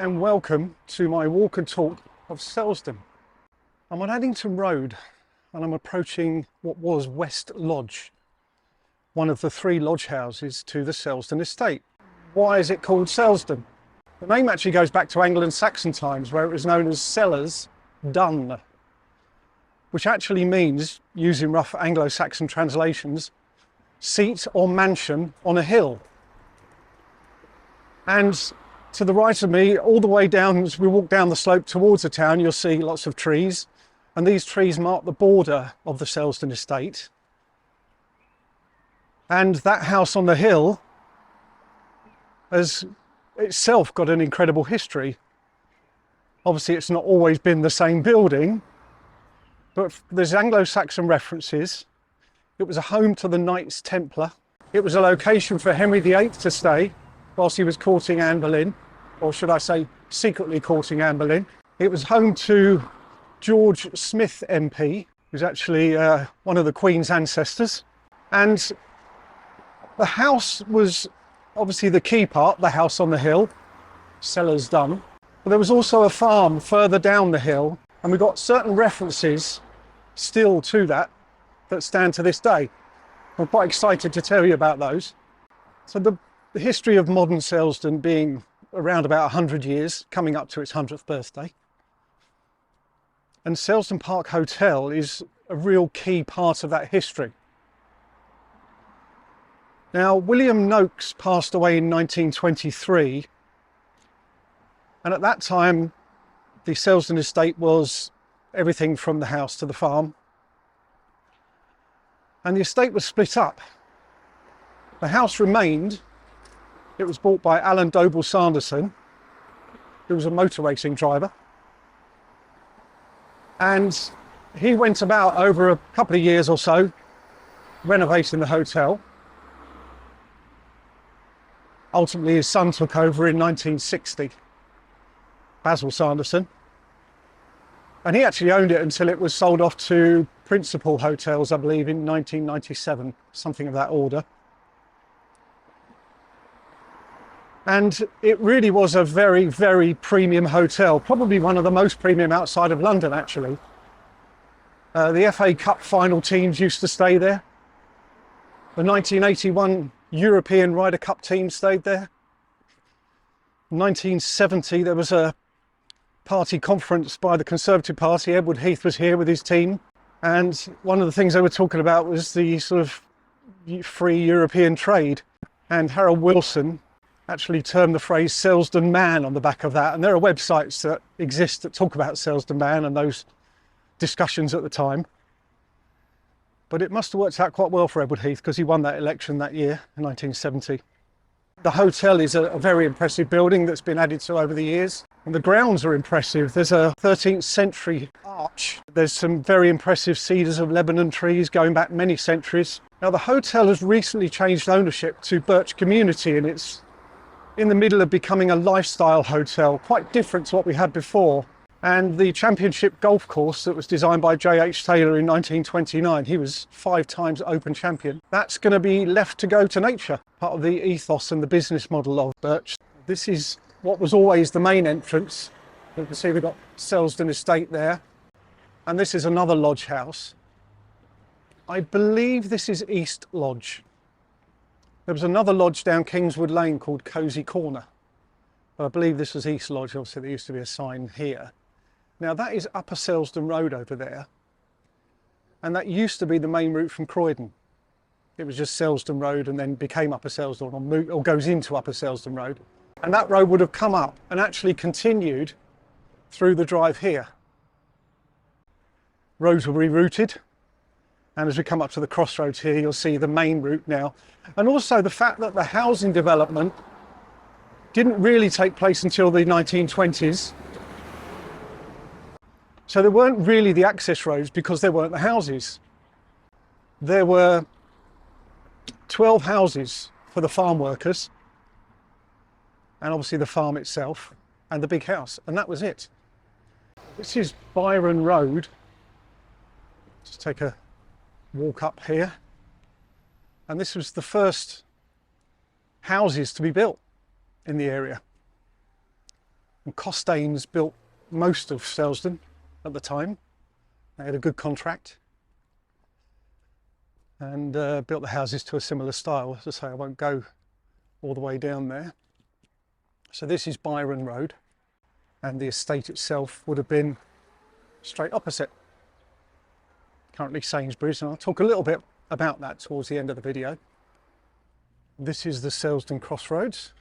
and welcome to my walk and talk of Selsdon. I'm on Addington Road and I'm approaching what was West Lodge, one of the 3 lodge houses to the Selsdon estate. Why is it called Selsdon? The name actually goes back to Anglo-Saxon times, where it was known as Cellars Dun, which actually means, using rough Anglo-Saxon translations, seat or mansion on a hill. And to the right of me, all the way down, as we walk down the slope towards the town, you'll see lots of trees. And these trees mark the border of the Selsdon estate. And that house on the hill has itself got an incredible history. Obviously, it's not always been the same building, but there's Anglo-Saxon references. It was a home to the Knights Templar. It was a location for Henry VIII to stay whilst he was courting Anne Boleyn, or should I say secretly courting Anne Boleyn. It was home to George Smith MP, who's actually one of the Queen's ancestors. And the house was obviously the key part, the house on the hill, Cellars Dun. But there was also a farm further down the hill, and we've got certain references still to that stand to this day. I'm quite excited to tell you about those. So the history of modern Selsdon being around about 100 years, coming up to its 100th birthday. And Selsdon Park Hotel is a real key part of that history. Now, William Noakes passed away in 1923, and at that time the Selsdon estate was everything from the house to the farm, and the estate was split up. The house remained. It was bought by Alan Doble Sanderson, who was a motor racing driver, and he went about over a couple of years or so renovating the hotel. Ultimately, his son took over in 1960, Basil Sanderson, and he actually owned it until it was sold off to Principal Hotels, I believe, in 1997, something of that order. And it really was a very, very premium hotel, probably one of the most premium outside of London, actually. The FA Cup final teams used to stay there. The 1981 European Ryder Cup team stayed there. In 1970, there was a party conference by the Conservative Party. Edward Heath was here with his team. And one of the things they were talking about was the sort of free European trade. And Harold Wilson actually termed the phrase Selsdon Man on the back of that. And there are websites that exist that talk about Selsdon Man and those discussions at the time. But it must have worked out quite well for Edward Heath, because he won that election that year in 1970. The hotel is a very impressive building that's been added to over the years. And the grounds are impressive. There's a 13th century arch. There's some very impressive cedars of Lebanon trees going back many centuries. Now, the hotel has recently changed ownership to Birch Community, and it's in the middle of becoming a lifestyle hotel, quite different to what we had before. And the championship golf course that was designed by J.H. Taylor in 1929, he was 5 times Open champion. That's going to be left to go to nature, part of the ethos and the business model of Birch. This is what was always the main entrance. You can see we've got Selsdon Estate there. And this is another lodge house. I believe this is East Lodge. There was another lodge down Kingswood Lane called Cosy Corner. But I believe this was East Lodge. Obviously, there used to be a sign here. Now, that is Upper Selsdon Road over there. And that used to be the main route from Croydon. It was just Selsdon Road and then became Upper Selsdon, or goes into Upper Selsdon Road. And that road would have come up and actually continued through the drive here. Roads were rerouted. And as we come up to the crossroads here, you'll see the main route now. And also the fact that the housing development didn't really take place until the 1920s. So there weren't really the access roads because there weren't the houses. There were 12 houses for the farm workers, and obviously the farm itself, and the big house, and that was it. This is Byram Road. Just take a walk up here. And this was the first houses to be built in the area. And Cottages built most of Selsdon at the time. They had a good contract and built the houses to a similar style. As I say, I won't go all the way down there. So this is Byram Road, and the estate itself would have been straight opposite. Currently Sainsbury's, and I'll talk a little bit about that towards the end of the video. This is the Selsdon Crossroads,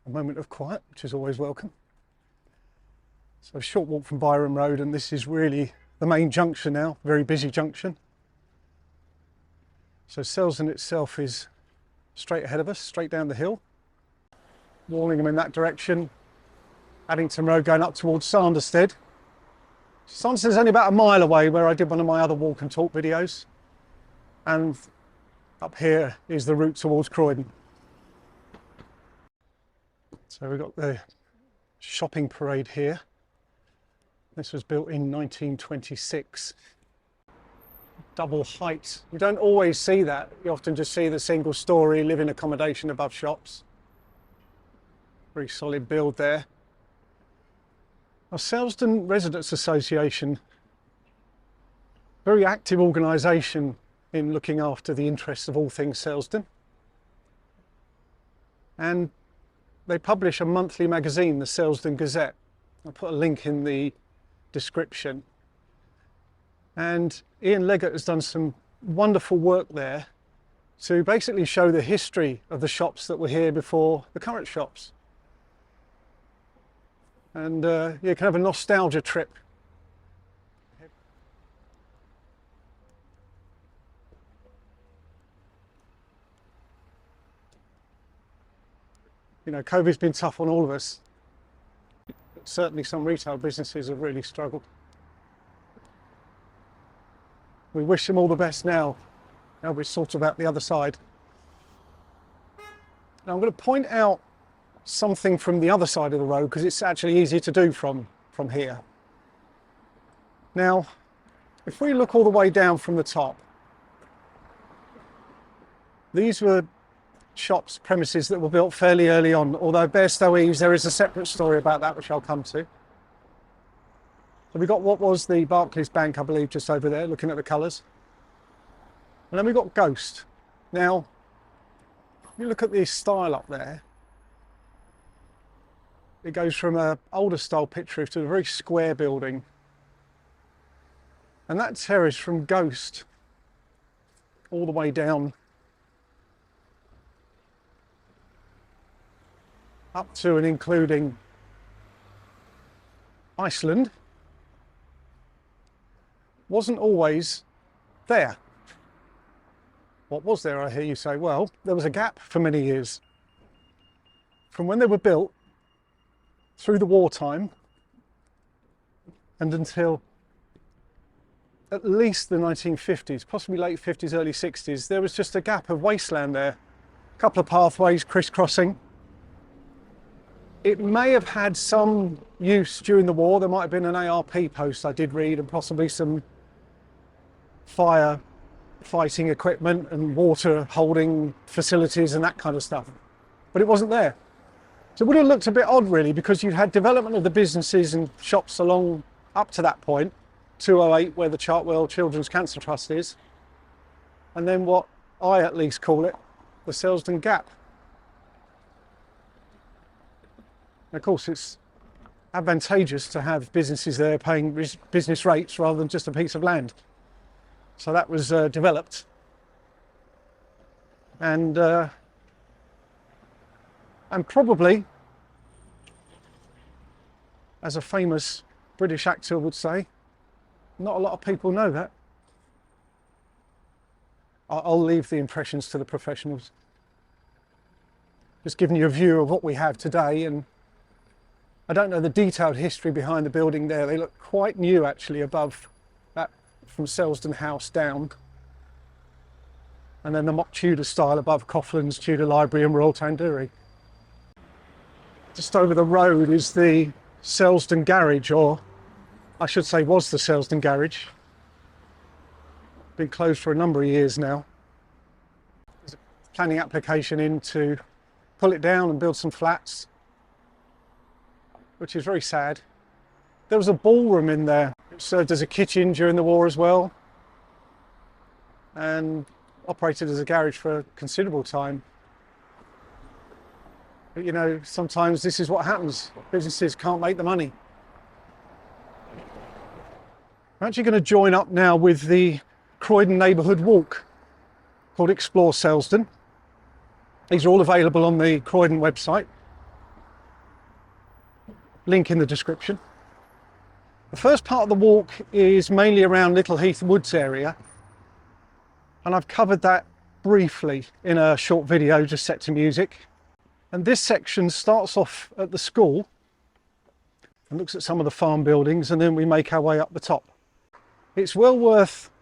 a moment of quiet, which is always welcome. So a short walk from Byram Road, and this is really the main junction now, very busy junction. So Selsdon itself is straight ahead of us, straight down the hill. Wallingham in that direction, Addington Road going up towards Sanderstead. Sanderstead's only about a mile away, where I did one of my other walk and talk videos. And up here is the route towards Croydon. So we've got the shopping parade here. This was built in 1926. Double height. You don't always see that. You often just see the single story living accommodation above shops. Very solid build there. Now, Selsdon Residents Association, very active organisation in looking after the interests of all things Selsdon. And they publish a monthly magazine, the Selsdon Gazette. I'll put a link in the description. And Ian Leggett has done some wonderful work there to basically show the history of the shops that were here before the current shops. And you can have a nostalgia trip. You know, COVID's been tough on all of us. Certainly some retail businesses have really struggled. We wish them all the best now. Now we're sort of out the other side. Now I'm going to point out something from the other side of the road, because it's actually easier to do from here. Now, if we look all the way down from the top, these were shops, premises that were built fairly early on, although Bairstow Eaves, there is a separate story about that which I'll come to. So we've got what was the Barclays Bank, I believe, just over there, looking at the colours. And then we've got Ghost. Now, if you look at the style up there, it goes from an older style pitch roof to a very square building. And that terrace from Ghost all the way down up to and including Iceland wasn't always there. What was there, I hear you say? Well, there was a gap for many years. From when they were built, through the wartime, and until at least the 1950s, possibly late 50s, early 60s, there was just a gap of wasteland there. A couple of pathways crisscrossing. It may have had some use during the war. There might have been an ARP post, I did read, and possibly some fire fighting equipment and water holding facilities and that kind of stuff. But it wasn't there. So it would have looked a bit odd, really, because you'd had development of the businesses and shops along up to that point, 208, where the Chartwell Children's Cancer Trust is, and then what I at least call it, the Selsdon Gap. And of course, it's advantageous to have businesses there paying business rates rather than just a piece of land. So that was developed. And probably, as a famous British actor would say, not a lot of people know that. I'll leave the impressions to the professionals. Just giving you a view of what we have today, and I don't know the detailed history behind the building there. They look quite new actually above that, from Selsdon House down. And then the mock Tudor style above Coughlan's Tudor Library and Royal Tandoori. Just over the road is the Selsdon Garage, or I should say was the Selsdon Garage. Been closed for a number of years now. There's a planning application in to pull it down and build some flats. which is very sad. There was a ballroom in there. It served as a kitchen during the war as well, and operated as a garage for a considerable time. But you know, sometimes this is what happens. Businesses can't make the money. I'm actually going to join up now with the Croydon neighbourhood walk called Explore Selsdon. These are all available on the Croydon website. Link in the description. The first part of the walk is mainly around Little Heath Woods area, and I've covered that briefly in a short video just set to music. And this section starts off at the school and looks at some of the farm buildings, and then we make our way up the top. It's well worth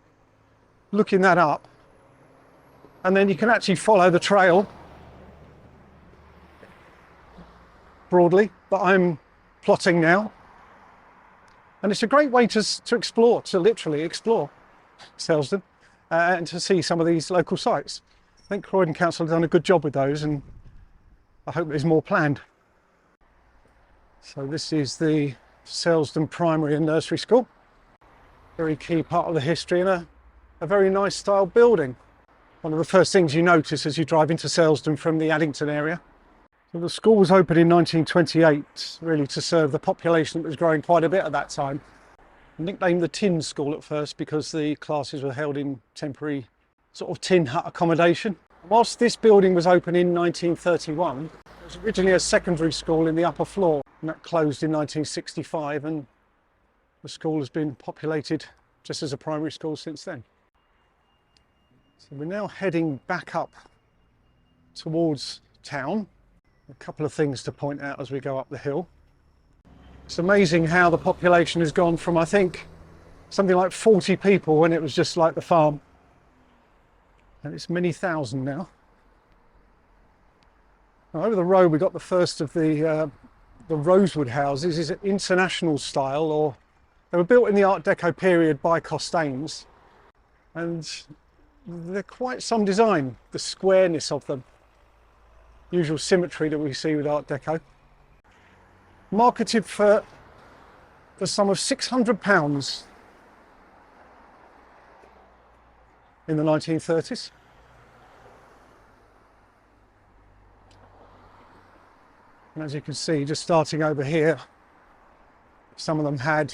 looking that up, and then you can actually follow the trail broadly that I'm plotting now. And it's a great way to explore, to literally explore Selsdon and to see some of these local sites. I think Croydon Council have done a good job with those, and I hope there's more planned. So this is the Selsdon Primary and Nursery School. Very key part of the history, and a very nice style building. One of the first things you notice as you drive into Selsdon from the Addington area. So the school was opened in 1928, really to serve the population that was growing quite a bit at that time. Nicknamed the Tin School at first because the classes were held in temporary sort of tin hut accommodation. Whilst this building was open in 1931, it was originally a secondary school in the upper floor, and that closed in 1965, and the school has been populated just as a primary school since then. So we're now heading back up towards town. A couple of things to point out as we go up the hill. It's amazing how the population has gone from, I think, something like 40 people when it was just like the farm, and it's many thousand now. Now, over the road we've got the first of the Rosewood Houses. Is it international style, or they were built in the Art Deco period by Cottages, and they're quite some design, the squareness of them. Usual symmetry that we see with Art Deco. Marketed for the sum of £600 in the 1930s. And as you can see, just starting over here, some of them had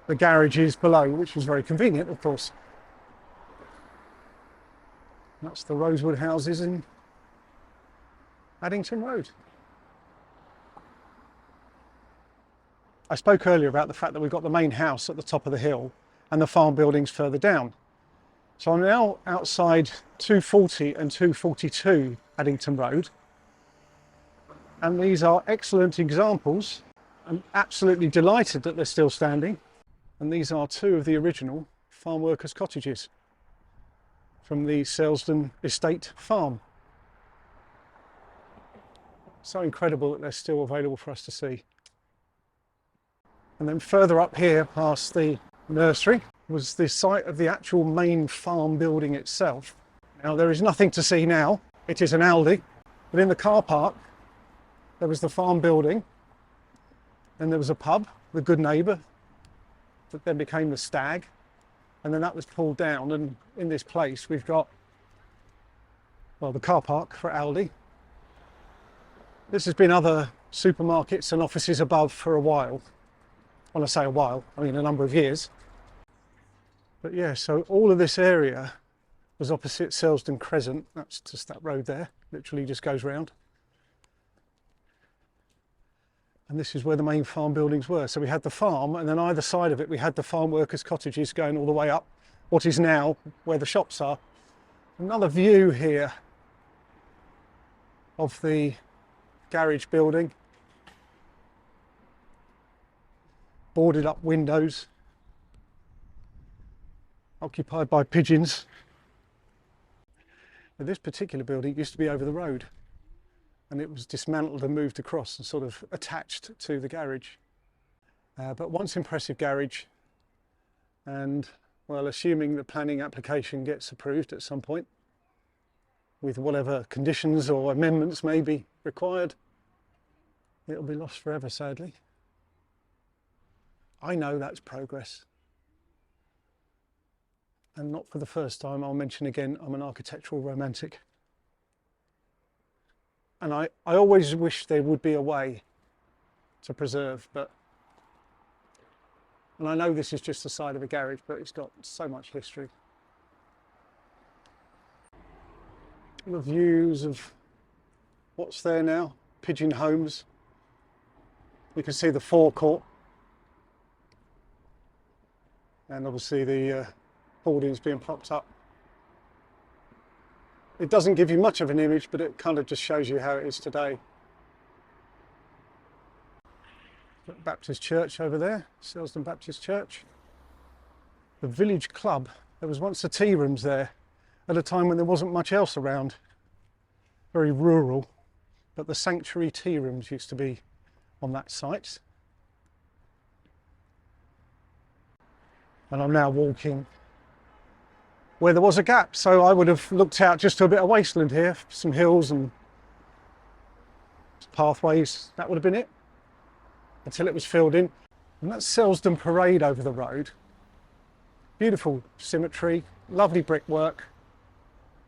the garages below, which was very convenient, of course. That's the Rosewood Houses in Addington Road. I spoke earlier about the fact that we've got the main house at the top of the hill and the farm buildings further down. So I'm now outside 240 and 242 Addington Road, and these are excellent examples. I'm absolutely delighted that they're still standing, and these are two of the original farm workers' cottages from the Selsdon Estate Farm. So incredible that they're still available for us to see. And then further up here past the nursery was the site of the actual main farm building itself. Now there is nothing to see now, it is an Aldi, but in the car park there was the farm building, and there was a pub, the Good Neighbour, that then became the Stag. And then that was pulled down, and in this place we've got, well, the car park for Aldi. This has been other supermarkets and offices above for a while. When I say a while, I mean a number of years. But yeah, so all of this area was opposite Selsdon Crescent. That's just that road there, literally just goes round. And this is where the main farm buildings were. So we had the farm, and then either side of it we had the farm workers' cottages going all the way up what is now where the shops are. Another view here of the garage building. Boarded up windows, occupied by pigeons. Now, this particular building used to be over the road, and it was dismantled and moved across and sort of attached to the garage. But once impressive garage, and well, assuming the planning application gets approved at some point with whatever conditions or amendments may be required, It'll be lost forever, sadly. I know that's progress. And not for the first time, I'll mention again, I'm an architectural romantic. And I always wish there would be a way to preserve, and I know this is just the side of a garage, but it's got so much history. The views of what's there now, pigeon homes. You can see the forecourt. And obviously the hoardings being propped up. It doesn't give you much of an image, but it kind of just shows you how it is today. Baptist Church over there, Selsdon Baptist Church. The village club, there was once the tea rooms there at a time when there wasn't much else around. Very rural, but the sanctuary tea rooms used to be on that site. And I'm now walking where there was a gap, so I would have looked out just to a bit of wasteland here, some hills and pathways. That would have been it until it was filled in. And that's Selsdon Parade over the road. Beautiful symmetry, lovely brickwork,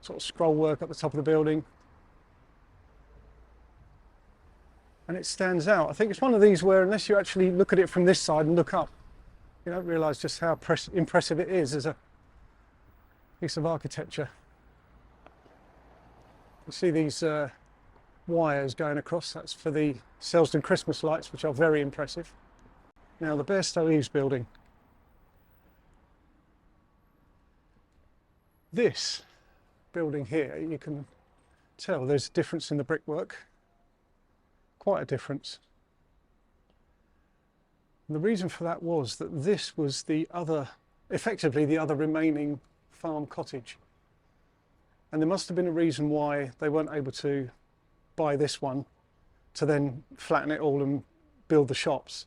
sort of scroll work at the top of the building. And it stands out. I think it's one of these where unless you actually look at it from this side and look up, you don't realise just how impressive it is as a piece of architecture. You see these wires going across, that's for the Selsdon Christmas lights, which are very impressive. Now the Bairstow Eaves building. This building here, you can tell there's a difference in the brickwork, quite a difference. And the reason for that was that this was the other, effectively the other remaining farm cottage. And there must have been a reason why they weren't able to buy this one to then flatten it all and build the shops.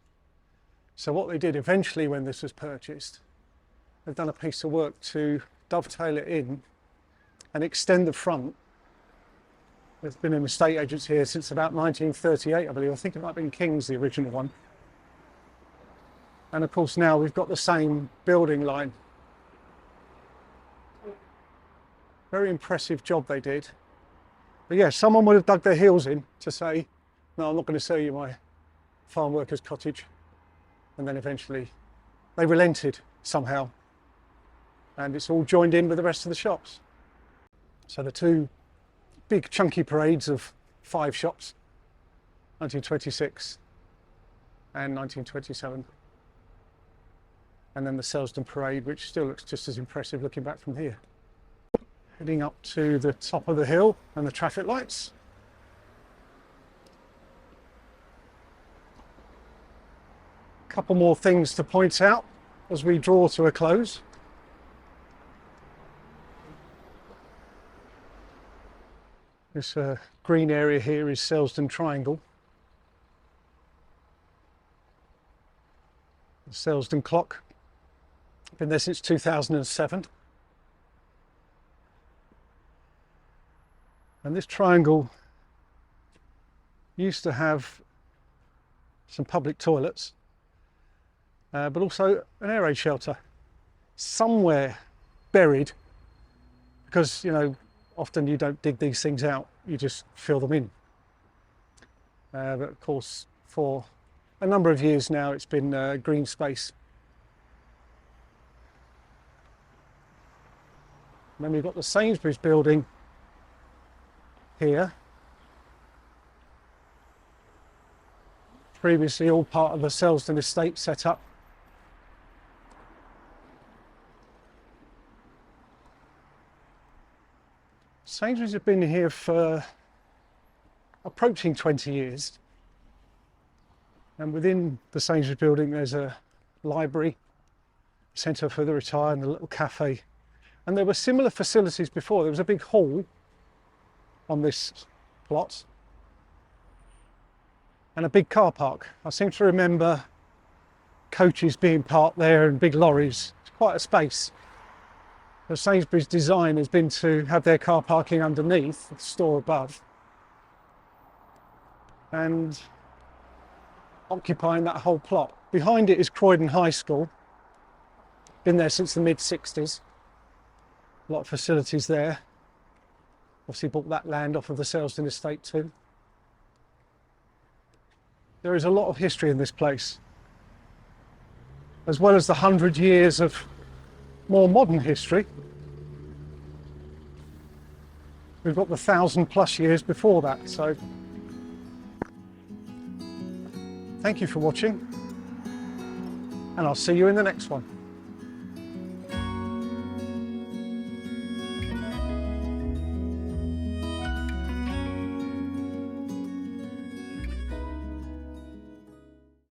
So what they did eventually when this was purchased, they've done a piece of work to dovetail it in and extend the front. There's been an estate agents here since about 1938, I believe. I think it might have been King's, the original one. And of course now we've got the same building line. Very impressive job they did. But yeah, someone would have dug their heels in to say, no, I'm not going to sell you my farm workers' cottage. And then eventually they relented somehow. And it's all joined in with the rest of the shops. So the two big chunky parades of 5 shops, 1926 and 1927. And then the Selsdon Parade, which still looks just as impressive looking back from here. Heading up to the top of the hill and the traffic lights. A couple more things to point out as we draw to a close. This green area here is Selsdon Triangle. The Selsdon clock. Been there since 2007. And this triangle used to have some public toilets, but also an air raid shelter somewhere buried, because, you know, often you don't dig these things out, you just fill them in. But of course, for a number of years now, it's been green space. And then we've got the Sainsbury's building here. Previously all part of the Selsdon estate setup. Sainsbury's have been here for approaching 20 years. And within the Sainsbury's building there's a library, centre for the retired and a little cafe. And there were similar facilities before. There was a big hall on this plot and a big car park. I seem to remember coaches being parked there and big lorries. It's quite a space. The Sainsbury's design has been to have their car parking underneath, the store above. And occupying that whole plot. Behind it is Croydon High School. Been there since the mid-60s. A lot of facilities there. Obviously bought that land off of the Selsdon estate too. There is a lot of history in this place, as well as the 100 years of more modern history. We've got the 1,000+ years before that, so thank you for watching, and I'll see you in the next one.